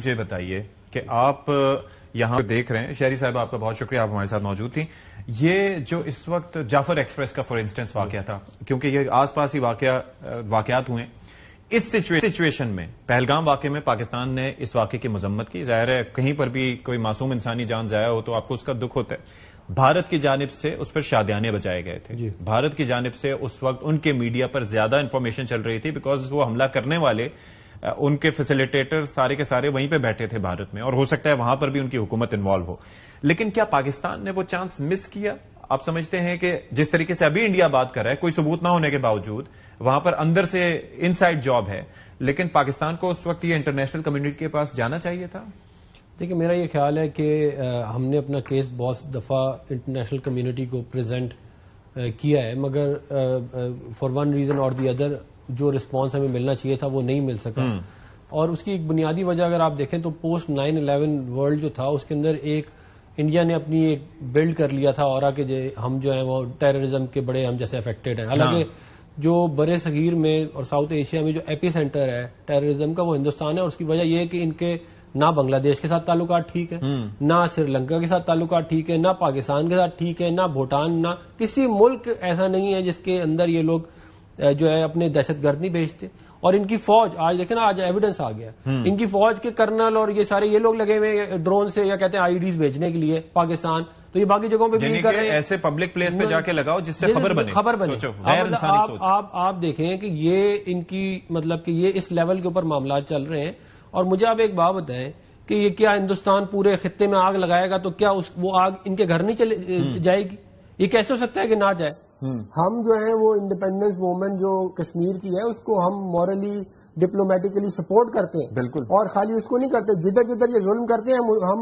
مجھے بتائیے کہ آپ یہاں دیکھ رہے ہیں، شہری صاحب آپ کا بہت شکریہ، آپ ہمارے ساتھ موجود تھیں. یہ جو اس وقت جعفر ایکسپریس کا فار انسٹنس واقعہ تھا، کیونکہ یہ آس پاس ہی واقعات ہوئے، اس سچویشن میں پہلگام واقعے میں پاکستان نے اس واقعے کی مذمت کی. ظاہر ہے کہیں پر بھی کوئی معصوم انسانی جان ضائع ہو تو آپ کو اس کا دکھ ہوتا ہے. بھارت کی جانب سے اس پر شادیانے بچائے گئے تھے. بھارت کی جانب سے اس وقت ان کے میڈیا پر زیادہ انفارمیشن چل رہی تھی بیکاز وہ حملہ کرنے والے ان کے فیسیلیٹیٹر سارے کے سارے وہیں پہ بیٹھے تھے بھارت میں، اور ہو سکتا ہے وہاں پر بھی ان کی حکومت انوالو ہو. لیکن کیا پاکستان نے وہ چانس مس کیا؟ آپ سمجھتے ہیں کہ جس طریقے سے ابھی انڈیا بات کر رہا ہے، کوئی ثبوت نہ ہونے کے باوجود وہاں پر اندر سے ان سائڈ جاب ہے، لیکن پاکستان کو اس وقت یہ انٹرنیشنل کمیونٹی کے پاس جانا چاہیے تھا؟ دیکھیں، میرا یہ خیال ہے کہ ہم نے اپنا کیس بہت دفعہ انٹرنیشنل کمیونٹی کو پریزنٹ کیا ہے، مگر فار ون ریزن اور دی ادر جو رسپانس ہمیں ملنا چاہیے تھا وہ نہیں مل سکا. اور اس کی ایک بنیادی وجہ اگر آپ دیکھیں تو پوسٹ 9/11 ورلڈ جو تھا اس کے اندر ایک انڈیا نے اپنی ایک بلڈ کر لیا تھا اور ہم جو ہیں وہ ٹیررزم کے بڑے ہم جیسے افیکٹڈ ہیں. حالانکہ جو برے صغیر میں اور ساؤتھ ایشیا میں جو ایپی سینٹر ہے ٹیررزم کا وہ ہندوستان ہے، اور اس کی وجہ یہ ہے کہ ان کے نہ بنگلہ دیش کے ساتھ تعلقات ٹھیک ہے، نہ سری لنکا کے ساتھ تعلقات ٹھیک ہے، نہ پاکستان کے ساتھ ٹھیک ہے، نہ بھوٹان، نہ کسی ملک ایسا نہیں ہے جس کے اندر یہ لوگ جو ہے اپنے دہشت گرد نہیں بھیجتے. اور ان کی فوج آج دیکھیں نا، آج ایویڈنس آ گیا، ان کی فوج کے کرنل اور یہ سارے یہ لوگ لگے ہوئے ڈرون سے یا کہتے ہیں آئی ڈیز بھیجنے کے لیے پاکستان. تو یہ باقی جگہوں پہ بھی کر رہے ہیں، ایسے پبلک پلیس پہ جا کے لگاؤ جس سے خبر بنے. آپ دیکھیں کہ یہ ان کی مطلب کہ یہ اس لیول کے اوپر معاملات چل رہے ہیں. اور مجھے آپ ایک بات بتائیں کہ یہ کیا ہندوستان پورے خطے میں آگ لگائے گا تو کیا وہ آگ ان کے گھر نہیں چلے جائے گی؟ یہ کیسے ہو سکتا ہے کہ نہ جائے؟ ہم جو ہیں وہ انڈیپینڈنس موومنٹ جو کشمیر کی ہے اس کو ہم مورلی ڈپلومیٹیکلی سپورٹ کرتے ہیں. بالکل. اور خالی اس کو نہیں کرتے، جدھر جدھر یہ ظلم کرتے ہیں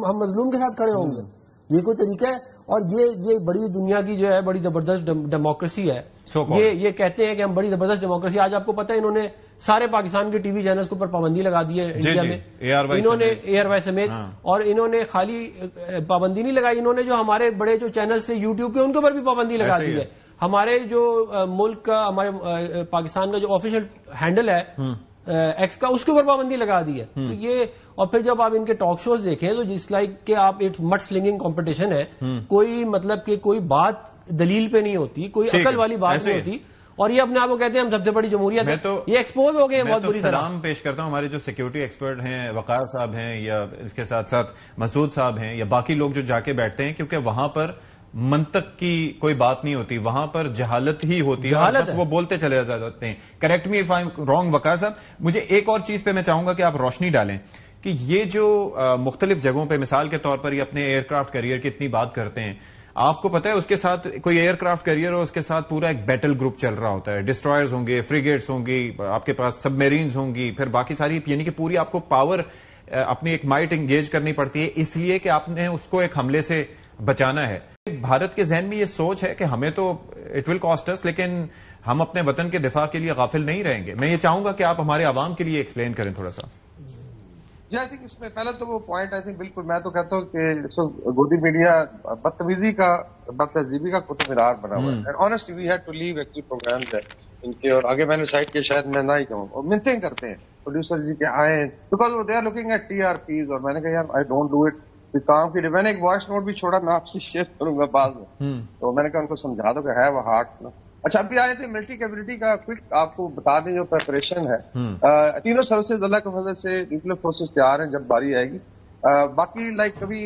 ہم مظلوم کے ساتھ کھڑے ہوں گے. یہ کوئی طریقہ ہے؟ اور یہ بڑی دنیا کی جو ہے بڑی زبردست ڈیموکریسی ہے. یہ کہتے ہیں کہ ہم بڑی زبردست ڈیموکریسی. آج آپ کو پتہ ہے انہوں نے سارے پاکستان کے ٹی وی چینلز کے اوپر پابندی لگا دی ہے انڈیا میں، انہوں نے ایئر وائی سمیت. اور انہوں نے خالی پابندی نہیں لگائی، انہوں نے جو ہمارے بڑے جو چینلز سے یوٹیوب کے ان کے اوپر بھی پابندی لگا دی ہے. ہمارے جو ملک کا ہمارے پاکستان کا جو آفیشیل ہینڈل ہے ایکس کا، اس کے اوپر پابندی لگا دی ہے. تو یہ اور پھر جب آپ ان کے ٹاک شوز دیکھیں تو جس لائک کہ آپ ایک مٹ سلنگنگ کمپٹیشن ہے، کوئی مطلب کہ کوئی بات دلیل پہ نہیں ہوتی، کوئی عقل والی بات نہیں ہوتی. اور یہ اپنے آپ کو کہتے ہیں ہم سب سے بڑی جمہوریت ہے. یہ ایکسپوز ہو گئے ہیں بہت بری طرح. سلام پیش کرتا ہوں ہمارے جو سیکیورٹی ایکسپرٹ ہیں، وقار صاحب ہیں، یا اس کے ساتھ ساتھ مسعود صاحب ہیں، یا باقی لوگ جو جا کے بیٹھتے ہیں، کیونکہ وہاں پر منطق کی کوئی بات نہیں ہوتی، وہاں پر جہالت ہی ہوتی ہے، بس وہ بولتے چلے جاتے ہیں. Correct me if I am wrong Waqar صاحب. مجھے ایک اور چیز پہ میں چاہوں گا کہ آپ روشنی ڈالیں کہ یہ جو مختلف جگہوں پہ مثال کے طور پر یہ اپنے ایئر کرافٹ کیریئر کی اتنی بات کرتے ہیں، آپ کو پتا ہے اس کے ساتھ کوئی ایئر کرافٹ کیریئر اور اس کے ساتھ پورا ایک بیٹل گروپ چل رہا ہوتا ہے. ڈسٹرائرز ہوں گے، فریگیٹس ہوں گی، آپ کے پاس سب میرینز ہوں گی، پھر باقی ساری، یعنی کہ پوری آپ کو پاور اپنی ایک مائٹ انگیج کرنی پڑتی ہے، اس لیے کہ آپ نے اس کو ایک حملے سے بچانا ہے. بھارت کے ذہن میں یہ سوچ ہے کہ ہمیں تو اٹ ول کاسٹ اس، لیکن ہم اپنے وطن کے دفاع کے لیے غافل نہیں رہیں گے. میں یہ چاہوں گا کہ آپ ہمارے عوام کے لیے ایکسپلین کریں تھوڑا سا. جی آئی تھنک اس میں پہلے تو وہ پوائنٹ آئی تھنک بالکل میں تو کہتا ہوں کہ گودی میڈیا بدتمیزی کا تہذیبی کا قطب مینار بنا ہوا ہے. Honestly we had to leave actually programs ہے ان کے، اور آگے میں نے سائٹ کے شاید میں نہ ہی کہوں، اور منتیں کرتے ہیں پروڈیوسر جی کے آئیں because they are looking at TRPs. اور میں نے کہا یار آئی ڈونٹ ڈو اٹ کام کے لیے. میں نے ایک وائس نوٹ بھی چھوڑا، میں آپ سے شیئر کروں گا بعد میں. تو میں نے کہا ان کو سمجھا دو کہ ہے وہ ہارٹ. اچھا ابھی آئے تھے ملٹری کیپبلٹی کا کوئک آپ کو بتا دیں جو پریپریشن ہے. تینوں سروسز اللہ کے فضل سے نیوکلیر فورسز تیار ہیں جب باری آئے گی. باقی لائک کبھی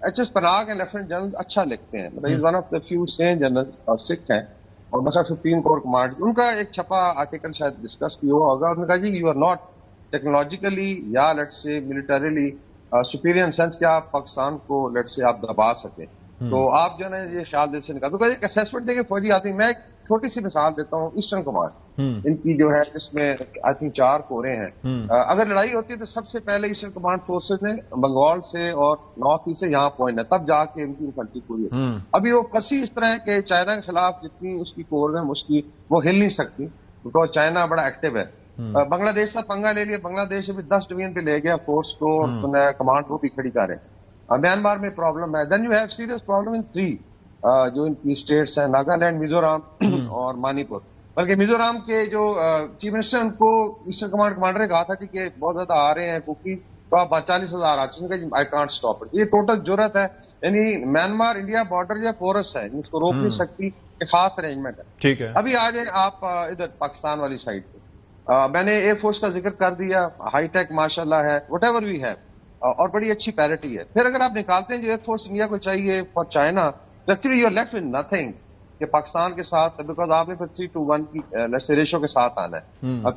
HS پناگ ہیں لیفٹنٹ جنرل اچھا لکھتے ہیں، مطلب one of the few sane general اور سکھ ہیں، اور مسا 15 کور کمانڈ. ان کا ایک چھپا آرٹیکل شاید ڈسکس کیا ہوا ہوگا. انہوں نے کہا جی یو آر ناٹ ٹیکنالوجیکلی یا لیٹ سے ملٹریلی سپیریئر ان سینس کہ آپ پاکستان کو لیٹ سے آپ دبا سکیں. تو آپ جو ہے نا یہ خیال دل سے نکال تو ایک اسیسمنٹ دے کے فوجی آتی. میں ایک چھوٹی سی مثال دیتا ہوں، ایسٹرن کمانڈ ان کی جو ہے جس میں آئی تھنک 4 کوریں ہیں. اگر لڑائی ہوتی ہے تو سب سے پہلے ایسٹرن کمانڈ فورسز نے بنگال سے اور نارتھ ایسٹ سے یہاں پہنچنا، تب جا کے ان کی انفنٹری پوری ہوتی. ابھی وہ پھنسی اس طرح ہے کہ چائنا کے خلاف جتنی اس کی کور ہے وہ ہل نہیں سکتی کیونکہ چائنا بڑا ایکٹیو ہے. بنگلہ دیش سے پنگا لے لیا، بنگلہ دیش ابھی 10 ڈویژن پہ لے گیا فورس کو، کمانڈ کو بھی کھڑی کریں. میانمار میں پرابلم ہے. Then you have serious problem in 3 جو ان کی اسٹیٹس ہیں، ناگالینڈ، میزورام اور منی پور. بلکہ میزورام کے جو چیف منسٹر ان کو ایسٹرن کمانڈ کمانڈر نے کہا تھا کہ بہت زیادہ آ رہے ہیں کوکی تو آپ 40,000 آتے ہیں آئی کانٹ اسٹاپ اٹ. یہ ٹوٹل جرت ہے. یعنی میانمار انڈیا بارڈر جو فورس ہے اس کو روک نہیں سکتی. ایک خاص ارینجمنٹ ہے. ٹھیک ہے. ابھی آ جائیں آپ ادھر پاکستان والی سائڈ پہ. میں نے ایئر فورس کا ذکر کر دیا. ہائی ٹیک ماشاء اللہ ہے, وٹ ایور وی ہے, اور بڑی اچھی پیرٹی ہے. پھر اگر آپ نکالتے ہیں جو ایئر فورس انڈیا کو چاہیے for China, actually you are left with nothing کہ پاکستان کے ساتھ, بیکاز آپ نے پھر 3-1 کی ریشو کے ساتھ آنا ہے.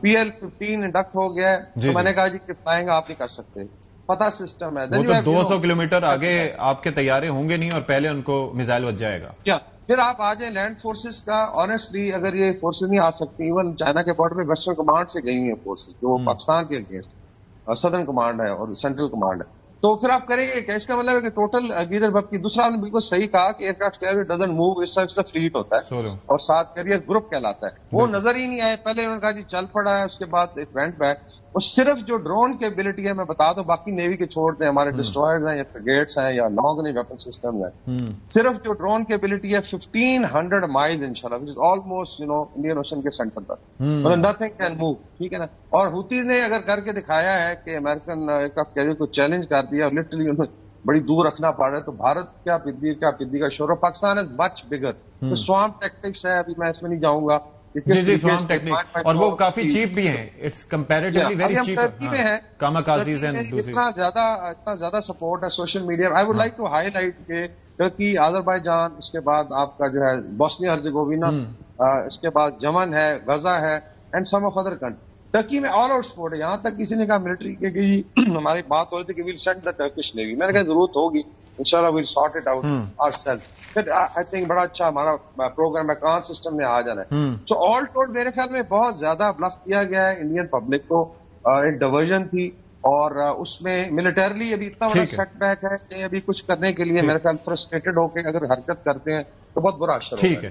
PL-15 انڈکٹ ہو گیا ہے, تو میں نے کہا جی کہ فلائنگ آپ نہیں کر سکتے, پتہ سسٹم ہے. وہ تو 200 کلومیٹر آگے آپ کے طیارے ہوں گے نہیں اور پہلے ان کو میزائل بچ جائے گا. کیا پھر آپ آ جائیں لینڈ فورسز کا. آنےسٹلی اگر یہ فورسز نہیں آ سکتی, ایون چائنا کے بارڈر پہ ویسٹرن کمانڈ سے گئی ہیں فورسز جو پاکستان کے اگینسٹ سدرن کمانڈ ہے اور سینٹرل کمانڈ ہے, تو پھر آپ کریں گے کیا؟ اس کا مطلب ہے کہ ٹوٹل گیدر بب کی. دوسرا آپ نے بالکل صحیح کہا کہ aircraft carrier doesn't move, اس سے فلیٹ ہوتا ہے اور 7 کیریئر گروپ کہلاتا ہے. وہ نظر ہی نہیں آئے. پہلے انہوں نے کہا جی چل پڑا ہے, اس کے بعد اٹ وینٹ بیک. اور صرف جو ڈرون کیپبلٹی ہے میں بتا دوں, باقی نیوی کے چھوڑ دیں, ہمارے ڈسٹرائرز ہیں یا فریگیٹس ہیں یا لانگ رینج ویپن سسٹم ہیں, صرف جو ڈرون کیپبلٹی ہے 1500 مائل انشاءاللہ, وچ از آلموسٹ انڈین اوشن کے centre per. Nothing can move. ٹھیک ہے نا. اور ہوتیز نے اگر کر کے دکھایا ہے کہ امریکن ایئرکرافٹ کیریئر کو چیلنج کر دیا اور لٹرلی انہیں بڑی دور رکھنا پڑ رہا ہے, تو بھارت کیا پدی کا شور. پاکستان از مچ بگر. تو سوامپ ٹیکٹکس ہے, ابھی میں اس میں نہیں جاؤں گا. جی سوام ٹیکنیک, اور وہ کافی چیپ بھی ہیں. It's comparatively very cheap. Kamikazes ہیں. اتنا زیادہ سپورٹ ہے social media. I would like to highlight کہ ترکی, آذربائیجان, اس کے بعد آپ کا جو ہے بوسنیا ہرزیگووینا, اس کے بعد یمن ہے, غزہ ہے, and some of other country. Turkey میں آل آؤٹ سپورٹ ہے. یہاں تک کسی نے کہا ملٹری کے ہماری بات ہو رہی تھی کہ we'll send the Turkish navy. میں نے کہا ضرورت ہوگی, انشاءاللہ we'll sort it out our self. پھر آئی تھنک بڑا اچھا ہمارا پروگرام ہے, سسٹم میں آ جانا ہے. سو آل ٹولڈ میرے خیال میں بہت زیادہ بلف کیا گیا ہے انڈین پبلک کو. ایک ڈیورژن تھی, اور اس میں ملٹریلی ابھی اتنا بڑا سیٹ بیک ہے کہ ابھی کچھ کرنے کے لیے میرے خیال فرسٹریٹڈ ہو کے اگر حرکت کرتے ہیں تو بہت برا اثر ہوگا.